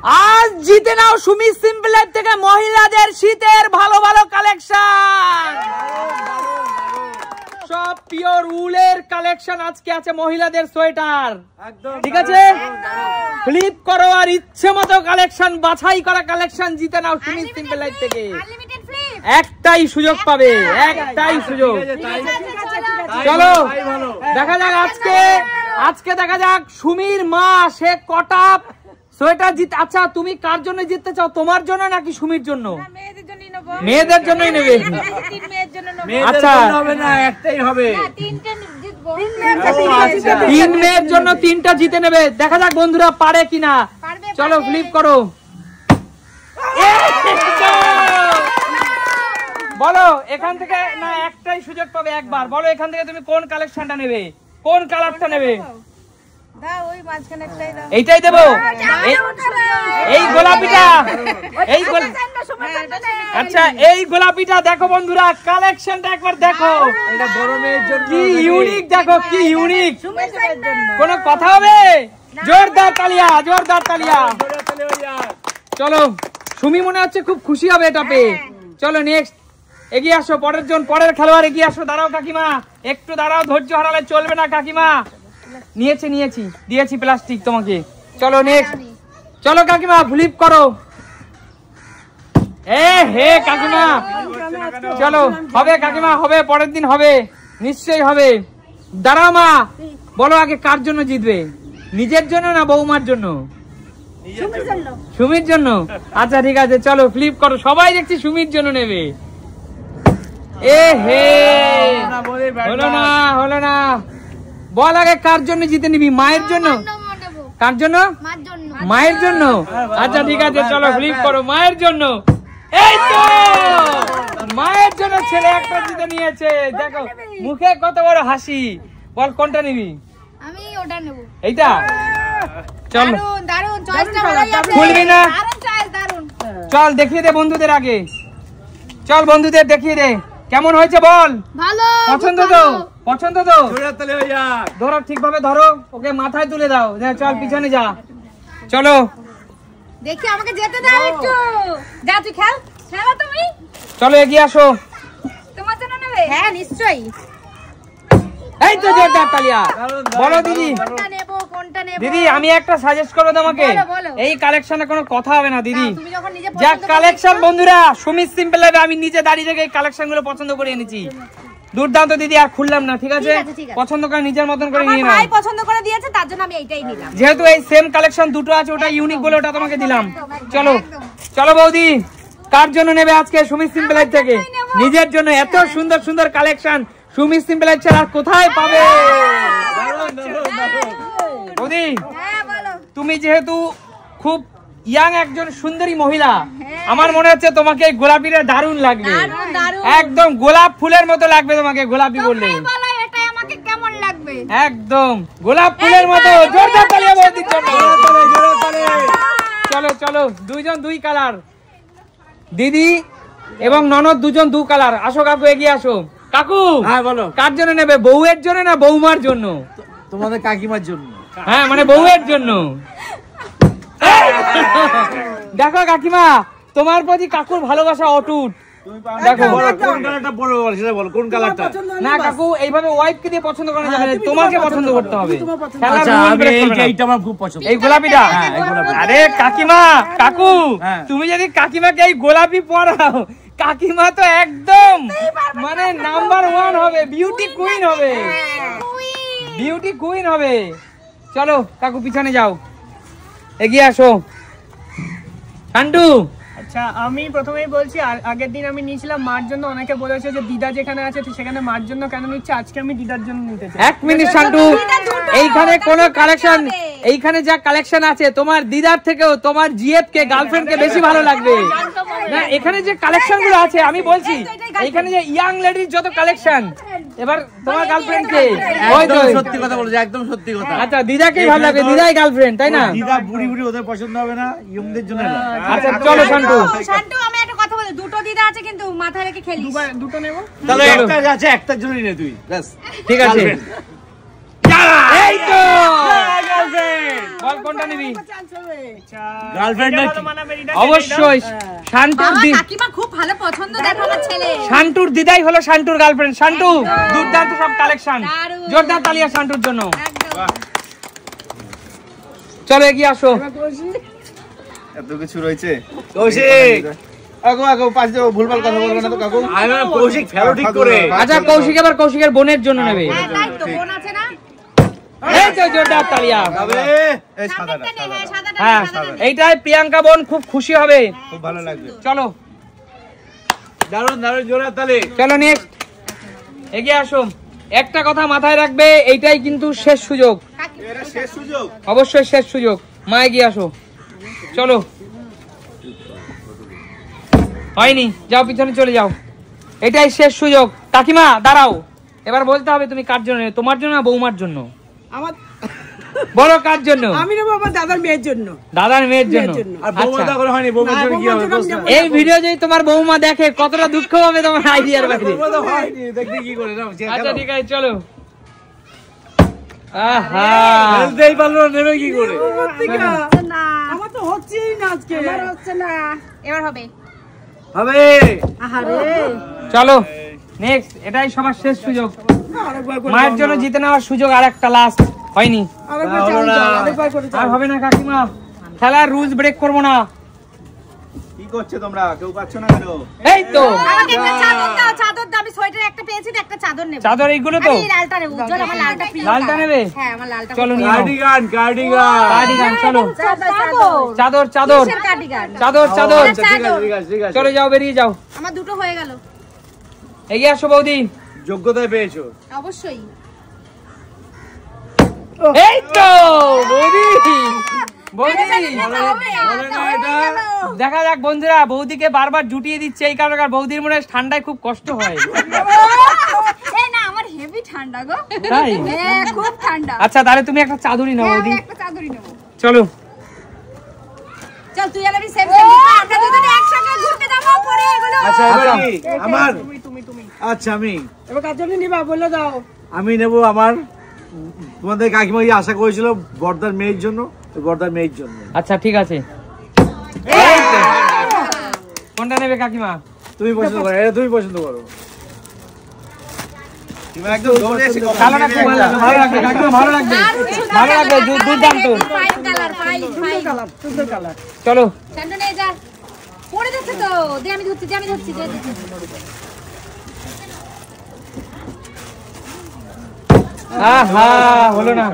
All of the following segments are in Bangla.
আজ জিতে নাও সুমি সিম্পল লাইফ থেকে মহিলাদের শীতের ভালো ভালো কালেকশন। সব পিওর উলের কালেকশন আজকে আছে, মহিলাদের সোয়েটার। ঠিক আছে, ফ্লিপ করো আর ইচ্ছে মতো কালেকশন, বাছাই করা কালেকশন জিতে নাও সুমি সিম্পল লাইফ থেকে। একটাই সুযোগ পাবে, একটাই সুযোগ। চলো দেখা যাক আজকে দেখা যাক সুমির মা সে কটা সোয়েটার জিত। আচ্ছা তুমি কার জন্য জিততে চাও, তোমার জন্য নাকি সুমির জন্য? মেয়েদের জন্যই নেবে। আচ্ছা একটাই হবে, 3 মেয়ের জন্য 3টা জিতে নেবে। দেখা যাক বন্ধুরা পারে কিনা। চলো ফ্লিপ করো। বলো এখান থেকে, না একটাই সুযোগ পাবে একবার। বলো এখান থেকে তুমি কোন কালেকশনটা নেবে, কোন কালারটা নেবে? এইটাই দেবো, এই গোলাপিটা, আচ্ছা এই গোলাপিটা দেখো বন্ধুরা, কালেকশনটা একবার দেখো। এটা বড় মেয়ের জন্য কি ইউনিক, দেখো কি ইউনিক। কোন কথা হবে? জোরদার তালিয়া, জোরদার তালিয়া। চলো সুমি মনে হচ্ছে খুব খুশি হবে এটা পেয়ে। চলো নেক্সট এগিয়ে আসো, পরের খেলোয়াড় এগিয়ে আসো। দাঁড়াও কাকিমা, একটু দাঁড়াও, ধৈর্য হারালে চলবে না কাকিমা। দিয়েছি প্লাস্টিক তোমাকে। চলো নেক্সট, চলো কাকিমা ফ্লিপ করো। হে কাকিমা, চলো হবে কাকিমা, হবে পরের দিন হবে, নিশ্চয়ই হবে। দাঁড়াও মা, বলো আগে কার জন্য জিতবে, নিজের জন্য না বৌমার জন্য? সুমির জন্য। আচ্ছা ঠিক আছে, চলো ফ্লিপ করো। সবাই দেখছি সুমির জন্য নেবে। হলো না। বল আগে কার জন্য জিতে নিবি, মায়ের জন্য? কার জন্য? মায়ের জন্য। আচ্ছা ঠিক আছে, চলো ফ্লিপ করো মায়ের জন্য। এই তো মায়ের জন্য ছেলে একটা জিতে নিয়েছে। দেখো মুখে কত বড় হাসি। বল কোনটা নিবি? আমি ওটা নেব। এইটা? চল দারুন চয়েসটা ভালো আছে। খুলবি না? দারুন চয়েস, দারুন। চল দেখিয়ে দে বন্ধুদের আগে, চল বন্ধুদের দেখিয়ে দে কেমন হয়েছে বল। ভালো, পছন্দ তো? পছন্দ তো? ধরো ঠিকভাবে ধরো, ওকে মাথায় তুলে দাও। চল পিছনে যা, চলো দেখি আমাকে যেতে দাও একটু। যা তুই খেলো তুমি। চলো এগিয়ে আসো। তোমার জন্য নেবে? হ্যাঁ নিশ্চয়ই। এই তো জোরদার তালিয়া। বলো দিদি, কোনটা নেব, কোনটা নেব? দিদি আমি একটা সাজেস্ট করবো তোমাকে। এই কালেকশনে কোনো কথা হবে না দিদি। তুমি যখন নিজে যা কালেকশন বন্ধুরা সুমি সিম্পল লাইফে আমি নিজে দাঁড়িয়ে থেকে এই কালেকশন গুলো পছন্দ করে এনেছি। দুর্দান্ত দিদি, আর খুললাম না। ঠিক আছে, পছন্দ করে নিজের মতন করে নিয়ে নাও। ভাই পছন্দ করে দিয়েছে তার জন্য আমি এইটাই নিলাম। যেহেতু এই সেম কালেকশন দুটো আছে, ওটা ইউনিক বলে ওটা তোমাকে দিলাম। চলো চলো বৌদি, কার জন্য নেবে আজকে সুমি সিম্পল লাইফ থেকে? নিজের জন্য। এত সুন্দর সুন্দর কালেকশন সুমি সিম্পল লাইফ ছাড়া আর কোথায় পাবে? বৌদি তুমি যেহেতু খুব ইয়াং একজন সুন্দরী মহিলা, আমার মনে হচ্ছে তোমাকে এই গোলাপিটা দারুণ লাগবে। একদম গোলাপ ফুলের মতো লাগবে তোমাকে গোলাপি বললে। একদম গোলাপ ফুলের মতো। জোরদার তালিয়া বৌদির জন্য। চলো চলো, দুইজন দুই কালার, দিদি এবং ননদ দুজন দু কালার। আসো কাকু, এগিয়ে আসো। কাকু হ্যাঁ বলো, কার জন্য নেবে, বউয়ের জন্য না বৌমার জন্য? তোমাদের কাকিমার জন্য। হ্যাঁ মানে বউয়ের জন্য। দেখো কাকিমা, তোমার প্রতি কাকুর ভালোবাসা অটুট। দেখো কোন কালারটা পরবে বল, সেটা বল কোন কালারটা। না কাকু এইভাবে ওয়াইফকে দিয়ে পছন্দ করা যাবে না, তোমাকে পছন্দ করতে হবে। আচ্ছা আমি এইটা আমার খুব পছন্দ, এই গোলাপিটা। হ্যাঁ এই গোলাপি। আরে কাকিমা, কাকু তুমি যদি কাকিমাকে এই গোলাপি পরাও, কাকিমা তো একদম মানে নাম্বার 1 হবে, বিউটি কুইন হবে, বিউটি কুইন হবে। চলো কাকু পিছনে যাও, এগিয়ে আসো। শান্টু আচ্ছা আমি প্রথমেই বলছি, আগের দিন আমি নিয়েছিলাম মার জন্য, অনেকে বলেছে যে দিদা যেখানে আছে সেখানে মার জন্য কেন নিচ্ছে, আজকে আমি দিদার জন্য নিতে চাই। এক মিনিট শান্টু, এইখানে কোন কালেকশন, এইখানে যা কালেকশন আছে তোমার দিদার থেকেও তোমার জিএফ কে গার্লফ্রেন্ড কে বেশি ভালো লাগবে না। এখানে যে কালেকশন গুলো আছে আমি বলছি, এইখানে যে ইয়াং লেডির যত কালেকশন, এবার তোমার গার্লফ্রেন্ড কে? ওই তো সত্যি কথা বলেছে, একদম সত্যি কথা। আচ্ছা দিদাকেই ভালো লাগবে, দিদাই গার্লফ্রেন্ড তাই না? দিদা বুড়ি বুড়ি ওদের পছন্দ হবে না, ইয়ংদের জন্য। আচ্ছা চলো শান্টু। শান্টু আমি একটা কথা বলি, দুটো দিদা আছে কিন্তু মাথায় রেখে খেলিস। দুটো নেব তাহলে একটা আছে, একটার জন্য নে তুই, ব্যাস ঠিক আছে। এই তো বল কোনটা নিবি? গার্লফ্রেন্ড নাকি? অবশ্যই শান্তুর কাকিমা খুব ভালো পছন্দ, দেখো আমার ছেলে। শান্তুর দিদাই হলো শান্তুর গার্লফ্রেন্ড। শান্তু দুর্দান্ত সব কালেকশন, জোরদার তালিয়া শান্তুর জন্য। চলো এগিয়ে আসো। এত কিছু রয়েছে। কৌশিক আগো পাঁচ দেবো, ভুলভাল কথা বলবে না তো কাকু। কৌশিক ফেলো ঠিক করে। আচ্ছা কৌশিক এবার কৌশিকের বোনের জন্য নেবে। তাই তো, বোন আছে না? এই তো জোরদার তালিয়া। এই সাদাটা, সাদাটা নে, হ্যাঁ, সাদাটা নে, হ্যাঁ সাদাটা নে। এইটাই প্রিয়াঙ্কা বোন খুব খুশি হবে। খুব ভালো লাগবে। চলো দারুণ দারুণ জোরে তালে। চলো নেক্সট এগিয়ে আসো। একটা কথা মাথায় রাখবে, এইটাই কিন্তু শেষ সুযোগ, এটা শেষ সুযোগ। অবশ্যই শেষ সুযোগ। মা এগিয়ে আসো। চলো হয়নি, যাও পিছনে চলে যাও। এটাই শেষ সুযোগ। কাকিমা দাঁড়াও, এবার বলতে হবে তুমি কার জন্য নেবে, তোমার জন্য না বৌমার জন্য? আমার বলো কার জন্য? আমি নেবো আমার দাদার মেয়ের জন্য। দাদার মেয়ের জন্য। আর বৌমা আচ্ছা, তো এখনো হয়নি, বৌমার জন্য কি হবে? এই ভিডিও যদি তোমার বৌমা দেখে কতটা দুঃখ হবে তোমার আইডিয়ার বাইরে। বৌমা তো হয়নি, দেখবি কি করে না? আচ্ছা ঠিক আছে চলো। আহা খেলতেই পারলো না, নেবে কি করে? না, আমার তো হচ্ছেই না আজকে। আমার হচ্ছে না। এবার হবে। হবে। আহারে চলো নেক্সট, এটাই সবার শেষ সুযোগ। আরেকবার করে মায়ের জন্য জিতে নেওয়ার সুযোগ আর একটা লাস্ট হয়নি। আরেকবার চালিয়ে যাও, আরেকবার করে আর হবে না কাকিমা, খেলার রুলস ব্রেক করবো না। কি করছে তোমরা? কেউ পাচ্ছ না কেন? এই তো আমাকে একটা চাদর দাও, চাদর দাও। আমি সোয়েটার একটা পেয়েছি তো, একটা চাদর নেব। চাদর এইগুলো তো? আমি লালটা নেব, উজ্জ্বল আমার লালটা প্রিয়। লালটা নেবে? হ্যাঁ, আমার লালটা। চলো নিয়ে নাও। Cardigan cardigan. কার্ডিগান চলো। চাদর। চাদর চাদর কিসের কার্ডিগান? চাদর চাদর। আচ্ছা ঠিক আছে ঠিক আছে ঠিক আছে। চলে যাও, বেরিয়ে যাও। আমার দুটো হয়ে গেল। এগিয়ে আসো বৌদি। যোগ্যতায় পেয়েছো। অবশ্যই। এই তো বৌদি বৌদি। দেখা যাক বন্ধুরা, বৌদিকে বারবার জুটিয়ে দিচ্ছে এই কারণে, কারণ বৌদির মনে হয় ঠান্ডায় খুব কষ্ট হয়। এই না, আমার হেভি ঠান্ডা গো। তাই? হ্যাঁ, খুব ঠান্ডা। আচ্ছা তাহলে তুমি একটা চাদরই নাও হ্যাঁ, বৌদি। আমি একটা চাদরই নেব। চলো চল তুই আর আমি সেম সেম আমরা দুজনে একসঙ্গে ঘুরতে যাবো পরে এগুলো। আচ্ছা এবার আচ্ছা। কি? আমার তুমি আচ্ছা এবার কার জন্য নিবা বলে দাও। আমি নেব আমার তোমাদের কাকিমা যে আশা করেছিল বর্দার মেয়ের জন্য, ওই বর্দার মেয়ের জন্য। আচ্ছা ঠিক আছে। এই তো। কোনটা নেবে কাকিমা? তুমি পছন্দ করো, এটা তুমি পছন্দ করো। তুমি একদম দৌড়ে এসে কথা কালারটা খুব ভালো লাগবে, ভালো লাগবে কাকিমা, ভালো লাগবে, ভালো লাগবে, দুর্দান্ত। Fine colour, fine fine. Colour, সুন্দর কালার। চলো স্যান্ডো নিয়ে যা। পড়ে যাচ্ছে তো। দে আমি ধরছি, দে আমি ধরছি, দে দে। আহা হলো না,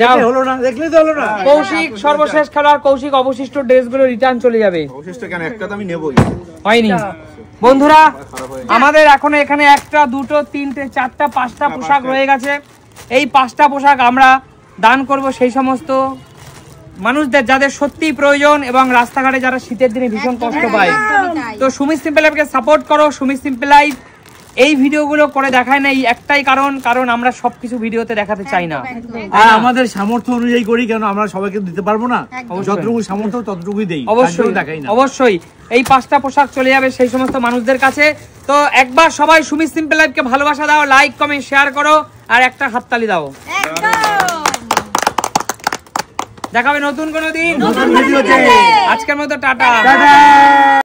যাও। হলো না, দেখলেই তো হলো না। কৌশিক সর্বশেষ খেলোয়াড়, কৌশিক অবশিষ্ট ড্রেসগুলো রিটার্ন চলে যাবে। অবশিষ্ট কেন? একটা তো আমি নেবই। হয়নি বন্ধুরা, আমাদের এখনো এখানে একটা দুটো তিনটে চারটা পাঁচটা পোশাক রয়ে গেছে। এই পাঁচটা পোশাক আমরা দান করব সেই সমস্ত মানুষদের যাদের সত্যি প্রয়োজন এবং রাস্তাঘাটে যারা শীতের দিনে ভীষণ কষ্ট পায়। তো সুমি সিম্পল লাইফকে সাপোর্ট করো। সুমি সিম্পল লাইফ এই ভিডিওগুলো করে দেখায় না এই একটাই কারণ আমরা সবকিছু ভিডিওতে দেখাতে চাই না। আর আমাদের সামর্থ্য অনুযায়ী করি, কেন আমরা সবাইকে দিতে পারবো না। যতটুকু সামর্থ্য ততটুকুই দেই, অবশ্যই দেখাই না। অবশ্যই এই পাঁচটা পোশাক চলে যাবে সেই সমস্ত মানুষদের কাছে। তো একবার সবাই সুমি সিম্পল লাইফকে ভালোবাসা দাও, লাইক কমেন্ট শেয়ার করো আর একটা হাততালি দাও। একদম। দেখাবে নতুন কোনো দিন। নতুন ভিডিওতে। আজকের মতো টাটা।